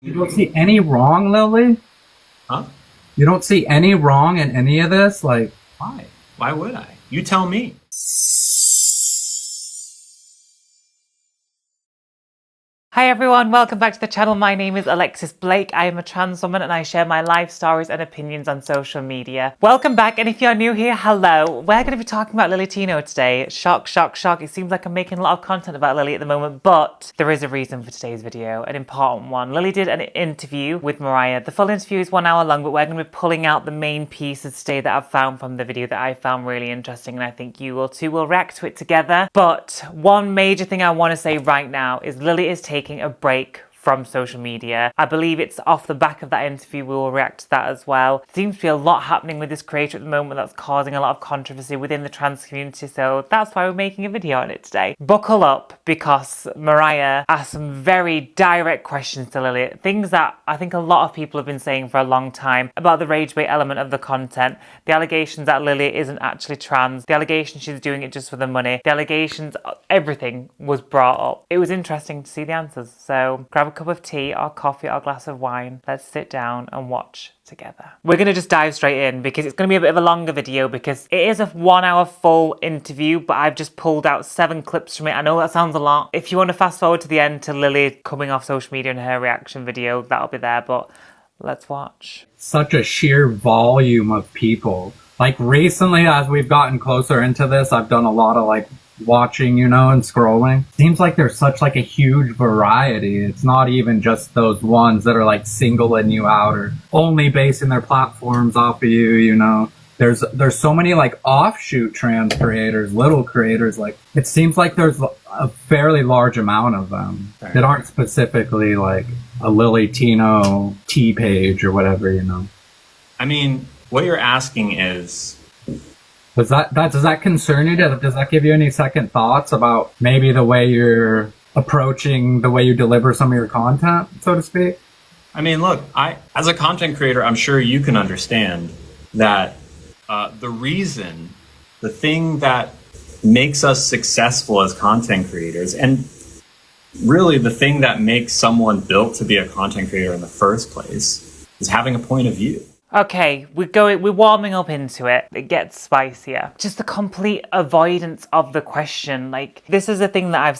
You don't see any wrong, Lily? Huh? You don't see any wrong in any of this? Like, Why? Why would I? You tell me. Hi everyone, welcome back to the channel. My name is Alexis Blake. I am a trans woman and I share my life stories and opinions on social media. Welcome back, and if you're new here, hello. We're going to be talking about Lilly Tino today. Shock, shock, shock. It seems like I'm making a lot of content about Lilly at the moment, but there is a reason for today's video, an important one. Lilly did an interview with Mariah. The full interview is 1 hour long, but we're going to be pulling out the main pieces today that I've found from the video that I found really interesting, and I think you will too. We'll react to it together. But one major thing I want to say right now is Lilly is taking a break from social media. I believe it's off the back of that interview. We will react to that as well. There seems to be a lot happening with this creator at the moment that's causing a lot of controversy within the trans community, so that's why we're making a video on it today. Buckle up, because Mariah asked some very direct questions to Lilly, things that I think a lot of people have been saying for a long time about the rage bait element of the content, the allegations that Lilly isn't actually trans, the allegation she's doing it just for the money, the allegations, everything was brought up. It was interesting to see the answers, so grab a cup of tea or coffee or glass of wine. Let's sit down and watch together. We're going to just dive straight in because it's going to be a bit of a longer video because it is a 1 hour full interview, but I've just pulled out 7 clips from it. I know that sounds a lot. If you want to fast forward to the end to Lilly coming off social media and her reaction video, that'll be there, but let's watch. such a sheer volume of people. Like, recently, as we've gotten closer into this, I've done a lot of, like, watching, and scrolling. Seems like there's such, like, a huge variety. It's not even just those ones that are, like, singling you out or only basing their platforms off of you. There's so many, like, offshoot trans creators, little creators. Like, it seems like there's a fairly large amount of them that aren't specifically, like, a Lilly Tino T page or whatever. I mean, what you're asking is, Does that concern you? Does that give you any second thoughts about maybe the way you're approaching, the way you deliver some of your content, so to speak? I mean, look, as a content creator, I'm sure you can understand that the thing that makes us successful as content creators, and really the thing that makes someone built to be a content creator in the first place, is having a point of view. Okay, we're warming up into it. It gets spicier. Just the complete avoidance of the question. Like, this is a thing that I've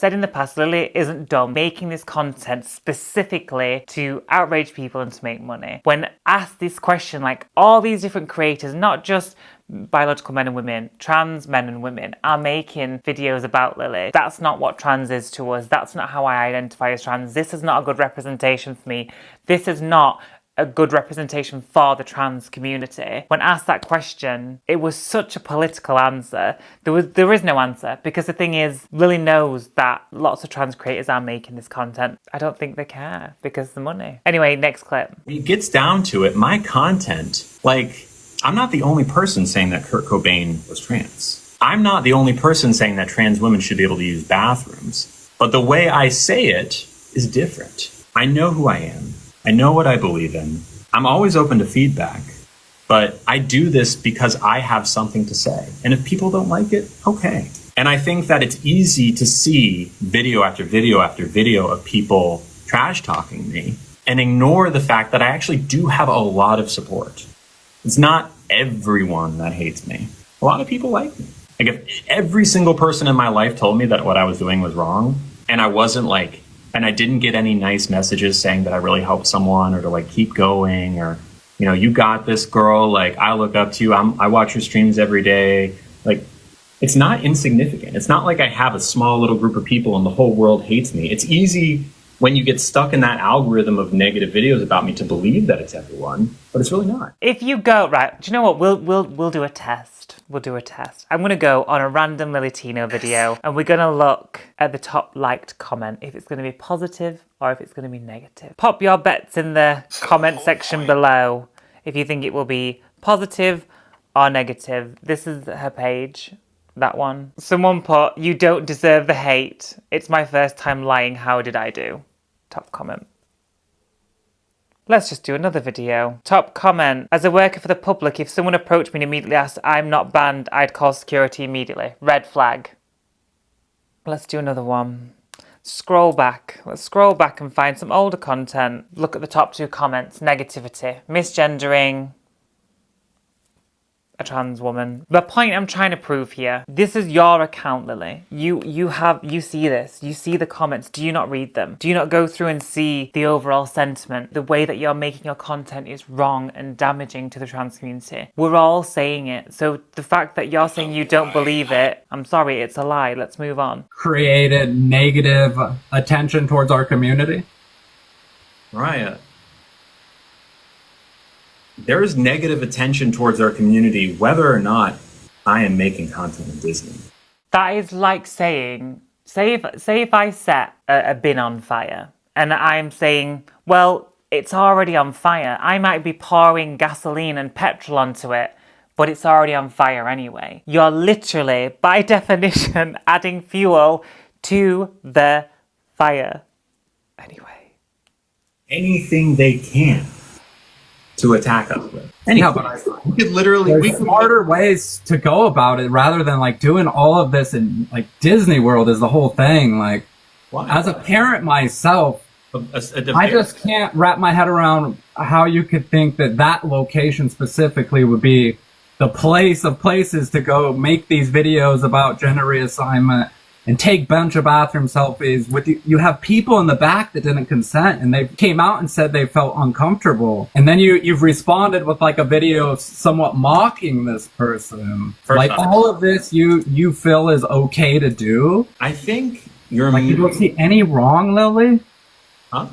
said in the past, Lilly isn't dumb making this content specifically to outrage people and to make money. When asked this question, like, all these different creators, not just biological men and women, trans men and women, are making videos about Lilly. That's not what trans is to us. That's not how I identify as trans. This is not a good representation for me. This is not a good representation for the trans community. When asked that question, it was such a political answer. There is no answer, because the thing is, Lilly knows that lots of trans creators are making this content. I don't think they care because of the money. Anyway, next clip. It gets down to it, my content, like, I'm not the only person saying that Kurt Cobain was trans. I'm not the only person saying that trans women should be able to use bathrooms. But the way I say it is different. I know who I am. I know what I believe in. I'm always open to feedback, but I do this because I have something to say. And if people don't like it, okay. And I think that it's easy to see video after video after video of people trash talking me and ignore the fact that I actually do have a lot of support. It's not everyone that hates me. A lot of people like me. Like, if every single person in my life told me that what I was doing was wrong, and I didn't get any nice messages saying that I really helped someone, or to, like, keep going, or, you got this, girl, like, I look up to you, I watch your streams every day. Like, it's not insignificant. It's not like I have a small little group of people and the whole world hates me. It's easy when you get stuck in that algorithm of negative videos about me to believe that it's everyone, but it's really not. If you go, right, do you know what? We'll do a test. We'll do a test. I'm gonna go on a random Lilly Tino video and we're gonna look at the top liked comment, if it's gonna be positive or if it's gonna be negative. Pop your bets in the comment section below if you think it will be positive or negative. This is her page. That one. Someone put, "You don't deserve the hate. It's my first time lying. How did I do?" Top comment. Let's just do another video. Top comment. "As a worker for the public, if someone approached me and immediately asked, 'I'm not banned,' I'd call security immediately. Red flag." Let's do another one. scroll back. Let's scroll back and find some older content. Look at the top 2 comments. Negativity. Misgendering a trans woman. The point I'm trying to prove here, this is your account, Lily. You see this. You see the comments. Do you not read them? Do you not go through and see the overall sentiment? The way that you're making your content is wrong and damaging to the trans community. We're all saying it. So the fact that you're saying you don't believe it, I'm sorry, it's a lie. Let's move on. Created negative attention towards our community. Mariah, there is negative attention towards our community whether or not I am making content in Disney. That is like saying, say if I set a bin on fire and I'm saying, well, it's already on fire. I might be pouring gasoline and petrol onto it, but it's already on fire anyway. You're literally, by definition, adding fuel to the fire anyway. Anything they can to attack us with. Yeah, but we could literally... there's smarter ways to go about it rather than like doing all of this in like Disney World is the whole thing. Like, as a parent myself, I just can't wrap my head around how you could think that that location specifically would be the place of places to go make these videos about gender reassignment and take bunch of bathroom selfies with you have people in the back that didn't consent and they came out and said they felt uncomfortable. And then you've responded with like a video somewhat mocking this person. All of this you feel is okay to do? I think you're... Like, you don't see any wrong, Lily? Huh?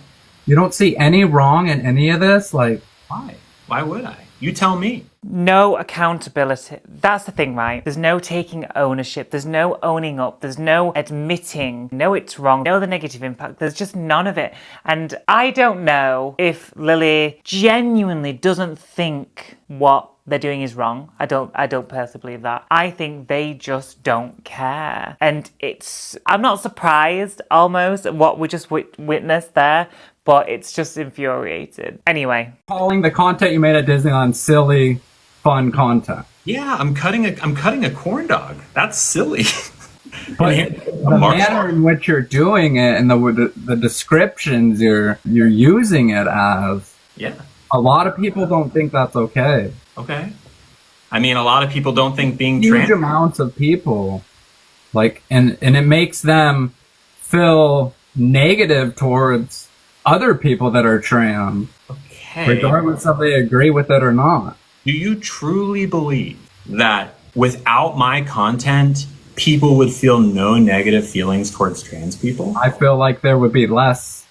You don't see any wrong in any of this? Like, why? Why would I? You tell me. No accountability. That's the thing, right? There's no taking ownership. There's no owning up. There's no admitting, no, it's wrong, no, the negative impact. There's just none of it. And I don't know if Lily genuinely doesn't think what they're doing is wrong. I don't personally believe that. I think they just don't care. And I'm not surprised almost at what we just witnessed there, but it's just infuriating. Anyway. Calling the content you made at Disneyland silly, fun content. Yeah, I'm cutting a corn dog. That's silly. But the manner in which you're doing it and the descriptions you're using it as, yeah, a lot of people don't think that's okay. Okay. I mean, a lot of people don't think being huge trans... amounts of people, like, and it makes them feel negative towards other people that are trans, okay, regardless if they agree with it or not. Do you truly believe that without my content, people would feel no negative feelings towards trans people? I feel like there would be less.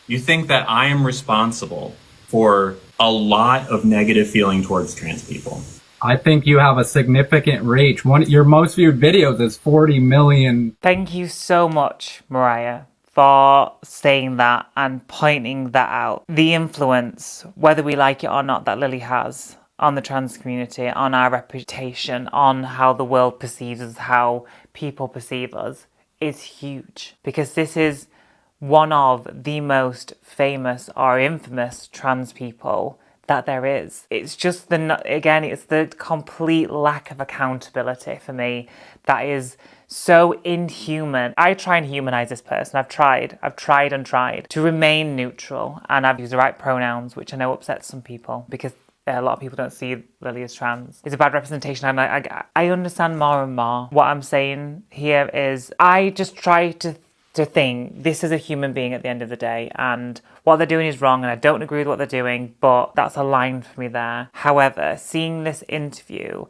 You think that I am responsible for a lot of negative feeling towards trans people? I think you have a significant reach. Your most viewed videos is 40 million. Thank you so much, Mariah, for saying that and pointing that out. The influence, whether we like it or not, that Lily has on the trans community, on our reputation, on how the world perceives us, how people perceive us, is huge. Because this is one of the most famous or infamous trans people that there is. It's just it's the complete lack of accountability for me that is so inhuman. I try and humanize this person. I've tried and tried to remain neutral, and I've used the right pronouns, which I know upsets some people because a lot of people don't see Lily as trans. It's a bad representation, and I understand more and more. What I'm saying here is I just try to think this is a human being at the end of the day, and what they're doing is wrong, and I don't agree with what they're doing, but that's a line for me there. However, seeing this interview,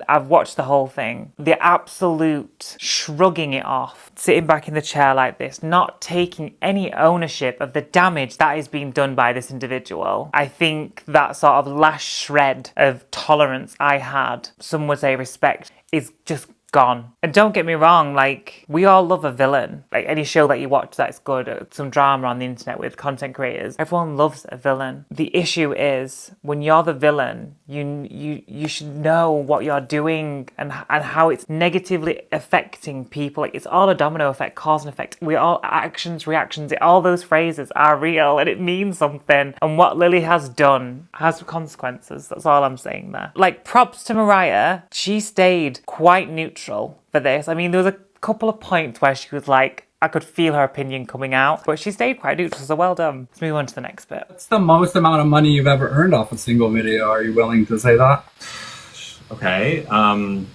I've watched the whole thing, the absolute shrugging it off, sitting back in the chair like this, not taking any ownership of the damage that is being done by this individual. I think that sort of last shred of tolerance I had, some would say respect, is just gone. And don't get me wrong, like, we all love a villain. Like, any show that you watch that's good, some drama on the internet with content creators, everyone loves a villain. The issue is, when you're the villain, you should know what you're doing and how it's negatively affecting people. Like, it's all a domino effect, cause and effect. We all, actions, reactions, all those phrases are real and it means something. And what Lily has done has consequences. That's all I'm saying there. Like, props to Mariah. She stayed quite neutral for this. I mean, there was a couple of points where she was like, I could feel her opinion coming out, but she stayed quite neutral, so well done. Let's move on to the next bit. What's the most amount of money you've ever earned off a single video? Are you willing to say that? Okay,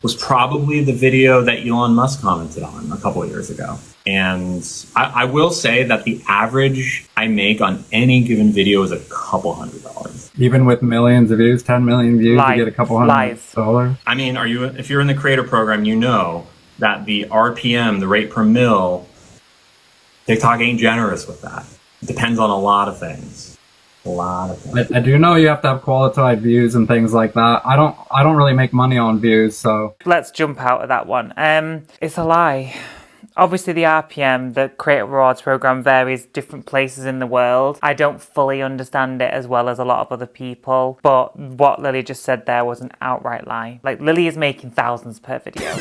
was probably the video that Elon Musk commented on a couple of years ago. And I will say that the average I make on any given video is a couple $100. Even with millions of views, 10 million views, you get a couple $100. I mean, if you're in the creator program, you know that the RPM, the rate per mil, TikTok ain't generous with that. It depends on a lot of things. I do know you have to have qualified views and things like that. I don't really make money on views, so let's jump out of that one. It's a lie. Obviously, the RPM, the Creator Rewards program, varies different places in the world. I don't fully understand it as well as a lot of other people, but what Lily just said there was an outright lie. Like, Lily is making thousands per video.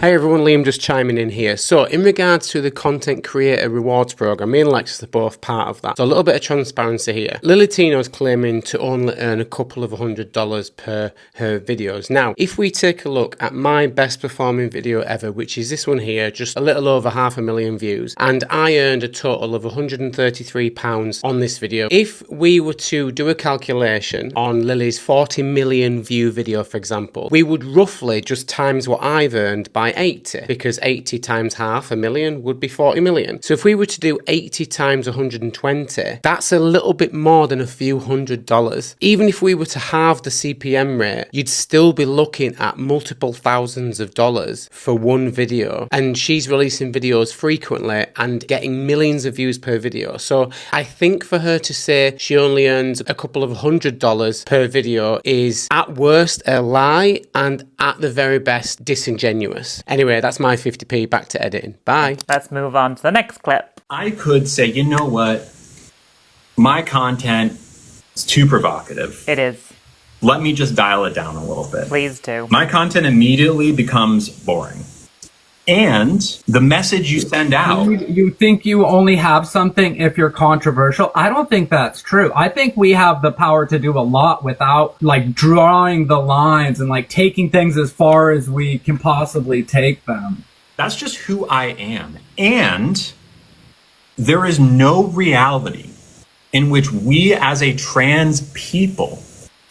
Hey everyone, Liam just chiming in here. So in regards to the Content Creator Rewards program, me and Alexis are both part of that. So a little bit of transparency here. Lilly Tino is claiming to only earn a couple of $100 per her videos. Now, if we take a look at my best performing video ever, which is this one here, just a little over 500,000 views, and I earned a total of £133 on this video. If we were to do a calculation on Lily's 40 million view video, for example, we would roughly just times what I've earned by 80, because 80 times 500,000 would be 40 million. So if we were to do 80 times 120, that's a little bit more than a few $100. Even if we were to halve the CPM rate, you'd still be looking at multiple thousands of dollars for one video. And she's releasing videos frequently and getting millions of views per video. So I think for her to say she only earns a couple of $100 per video is at worst a lie and at the very best disingenuous. Anyway, that's my 50p. Back to editing. Bye. Let's move on to the next clip. I could say, you know what? My content is too provocative. It is. Let me just dial it down a little bit. Please do. My content immediately becomes boring. And the message you send out... You think you only have something if you're controversial? I don't think that's true. I think we have the power to do a lot without, like, drawing the lines and, like, taking things as far as we can possibly take them. That's just who I am. And there is no reality in which we as a trans people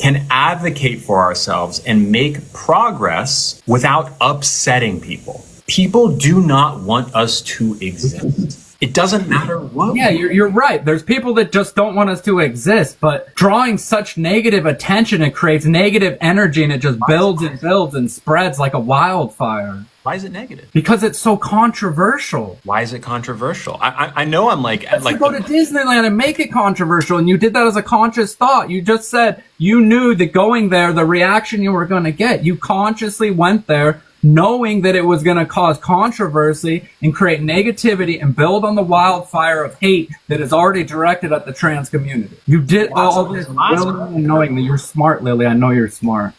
can advocate for ourselves and make progress without upsetting people. People do not want us to exist. It doesn't matter what. Yeah, you're right. There's people that just don't want us to exist, but drawing such negative attention, it creates negative energy and it just builds and builds and spreads like a wildfire. Why is it negative? Because it's so controversial. Why is it controversial? I know I'm like... Let's go to Disneyland and make it controversial, and you did that as a conscious thought. You just said you knew that going there, the reaction you were going to get. You consciously went there knowing that it was going to cause controversy and create negativity and build on the wildfire of hate that is already directed at the trans community. You did all this willingly and knowingly. You're smart, Lily. I know you're smart.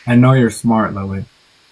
I know you're smart, Lily.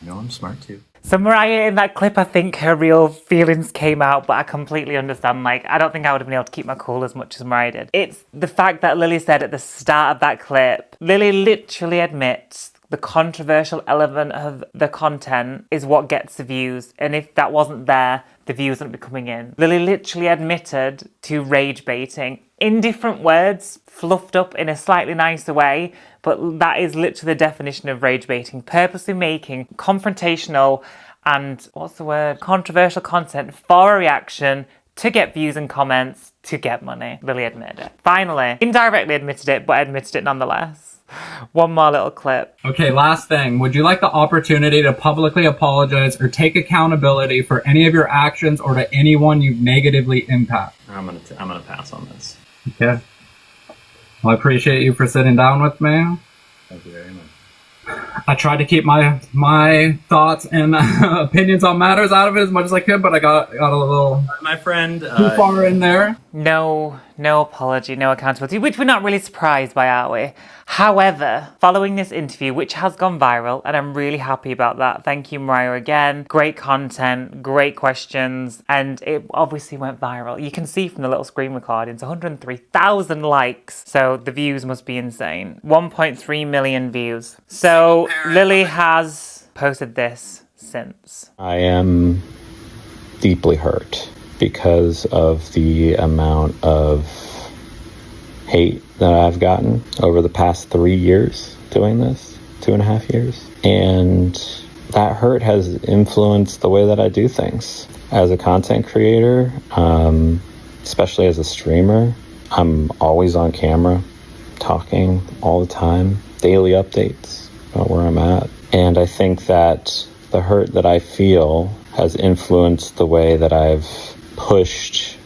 I know I'm smart too. So Mariah, in that clip, I think her real feelings came out, but I completely understand. Like, I don't think I would have been able to keep my cool as much as Mariah did. It's the fact that Lily said at the start of that clip, Lily literally admits the controversial element of the content is what gets the views. And if that wasn't there, the views wouldn't be coming in. Lily literally admitted to rage baiting in different words, fluffed up in a slightly nicer way, but that is literally the definition of rage baiting. Purposely making confrontational and, controversial content for a reaction to get views and comments, to get money. Lily admitted it. Finally, indirectly admitted it, but admitted it nonetheless. One more little clip. Okay, last thing. Would you like the opportunity to publicly apologize or take accountability for any of your actions or to anyone you've negatively impacted? I'm gonna pass on this. Okay. Well, I appreciate you for sitting down with me. Thank you very much. I tried to keep my thoughts and opinions on matters out of it as much as I could, but I got a little my friend too far in there. No apology, no accountability, which we're not really surprised by, are we? However, following this interview, which has gone viral, and I'm really happy about that. Thank you, Mariah, again. Great content, great questions, and it obviously went viral. You can see from the little screen recordings, 103,000 likes. So the views must be insane. 1.3 million views. So Lily has posted this since. I am deeply hurt. because of the amount of hate that I've gotten over the past 3 years doing this, 2.5 years. And that hurt has influenced the way that I do things. As a content creator, especially as a streamer, I'm always on camera, talking all the time, daily updates about where I'm at. And I think that the hurt that I feel has influenced the way that I've pushed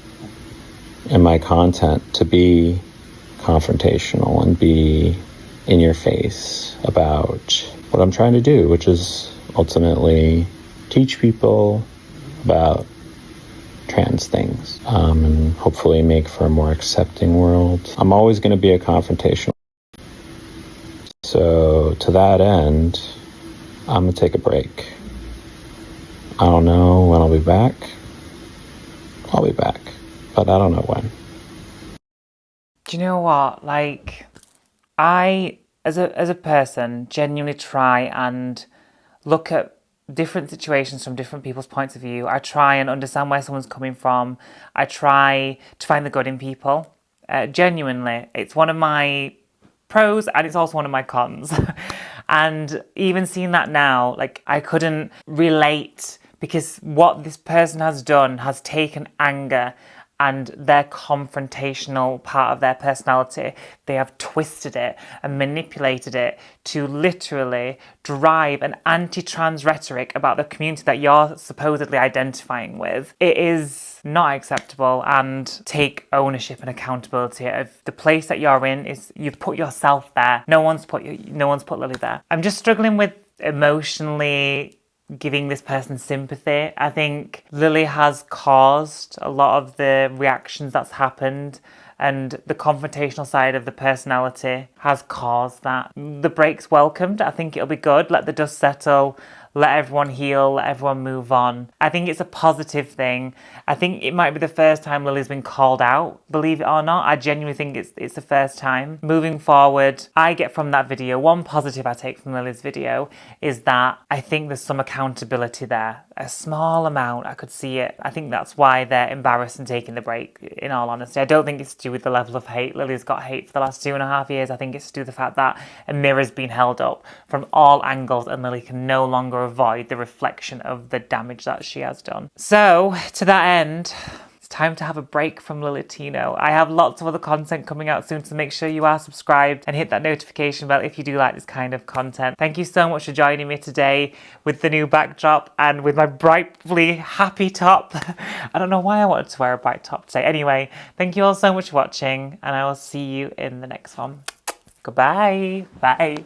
in my content to be confrontational and be in your face about what I'm trying to do, which is ultimately teach people about trans things, and hopefully make for a more accepting world. I'm always going to be a confrontational. So to that end, I'm going to take a break. I don't know when I'll be back. I'll be back, but I don't know when. Do you know what? Like, I, as a person, genuinely try and look at different situations from different people's points of view. I try and understand where someone's coming from. I try to find the good in people. Genuinely, it's one of my pros and it's also one of my cons. And even seeing that now, like, I couldn't relate, because what this person has done has taken anger and their confrontational part of their personality. They have twisted it and manipulated it to literally drive an anti-trans rhetoric about the community that you're supposedly identifying with. It is not acceptable, and take ownership and accountability of the place that you're in. Is you've put yourself there. No one's put Lily there. I'm just struggling with emotionally giving this person sympathy. I think Lily has caused a lot of the reactions that's happened, and the confrontational side of the personality has caused that. The break's welcomed. I think it'll be good. Let the dust settle. Let everyone heal, let everyone move on. I think it's a positive thing. I think it might be the first time Lily's been called out, believe it or not. I genuinely think it's the first time. Moving forward, I get from that video, one positive I take from Lily's video is that I think there's some accountability there. A small amount, I could see it. I think that's why they're embarrassed and taking the break, in all honesty. I don't think it's to do with the level of hate. Lily's got hate for the last 2.5 years. I think it's to do with the fact that a mirror's been held up from all angles and Lily can no longer avoid the reflection of the damage that she has done. So, to that end, it's time to have a break from Lilly Tino. I have lots of other content coming out soon, so make sure you are subscribed and hit that notification bell if you do like this kind of content. Thank you so much for joining me today with the new backdrop and with my brightly happy top. I don't know why I wanted to wear a bright top today. Anyway, thank you all so much for watching, and I will see you in the next one. Goodbye. Bye.